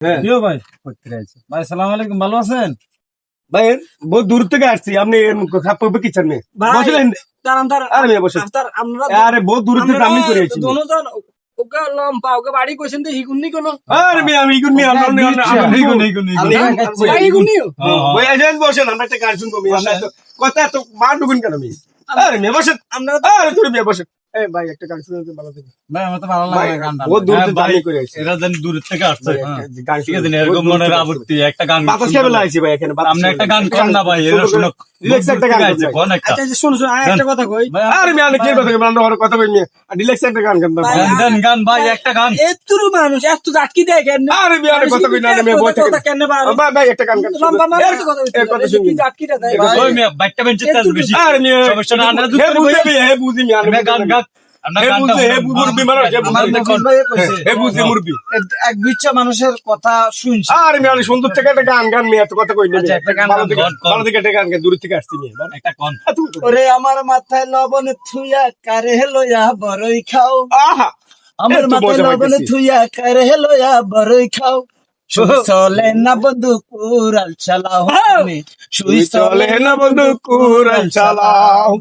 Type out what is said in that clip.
হ্যাঁ ভাই ভাই সালাম আলাইকুম, ভালো আছেন? ভাই বহুত দূর থেকে আসছি, আপনি খাপ্পা কিচ্ছার মেয়ে ভাই, বসলেন। আরে মেয়ে বসে, আরে বহুত দূর থেকে আমি করে আসছি। ওকে লম্পা ওকে বাড়ি কইছেন তো হিগুন্নি কোন আরে মেয়ে আমি ইগুন মেয়ে আমরা ভাই হিগুন্নি ভাই এজেন্ট বসেন, আমরা একটা গান শুনবো মেয়ে, আমরা কথা তো মার ডুবেন কেন মেয়ে? আরে মেয়ে বসেন, আমরা আরে তুই মেয়ে বসেন। এই ভাই একটা গান শুনতে ভালো থেকে ভাই আমার তো ভালো লাগে গানটা। বহুত দূর থেকে আমি করে আসছি। এরা যেন দূর থেকে আসছে, গান ঠিক আছে, এরকম মনের আপত্তি একটা গান বাতাস কেবল আইছি ভাই এখানে, আপনি একটা গান কর না ভাই, এরা শুনো রিল্যাক্স একটা গান আছে কোন একটা আচ্ছা শুন শুন আর একটা কথা কই আরে মেয়ে আমি কি কথা কই, আমরা কথা কই মেয়ে রিল্যাক্স একটা গান গান গান গান ভাই একটা গান। এতুরু মানুষ এত জাটকি দেয় কেন আরে মেয়ে আমি কথা কই না মেয়ে বসে কথা কেন বাড়ে ভাই ভাই একটা গান গান লম্বা মানুষ কথা এর কথা শুনি কি জাটকিটা দেয় ওই মেয়ে বাইকটা বেঞ্চে তেল বেশি আরে মেয়ে সমস্যা না, আমরা হে বুঝি মেয়ে হে বুঝি মেয়ে আমরা গান গান আমরা হে গানটা বুঝি হে মুরবি মারা হে হে বুঝি মুরবি এক বিচ্ছা মানুষের কথা শুনছি। আরে মেয়ে আমি সুন্দর থেকে একটা গান গান মেয়ে এত কথা কই না আচ্ছা, একটা গান ভালো থেকে গান, গান। ভালো থেকে একটা গান গান দূর থেকে আসছি মেয়ে একটা কোন ওরে আমার মাথায় লবণ থুইয়া কারে লইয়া বড়ই খাও, আহা আমার একটু মাথায় মজা লবণ পাইতেছি। থুইয়া কারে লইয়া বড়ই খাও, শুই চলে না বন্ধু কুরাল চালাও, তুমি শুই চলে না বন্ধু কুরাল চালাও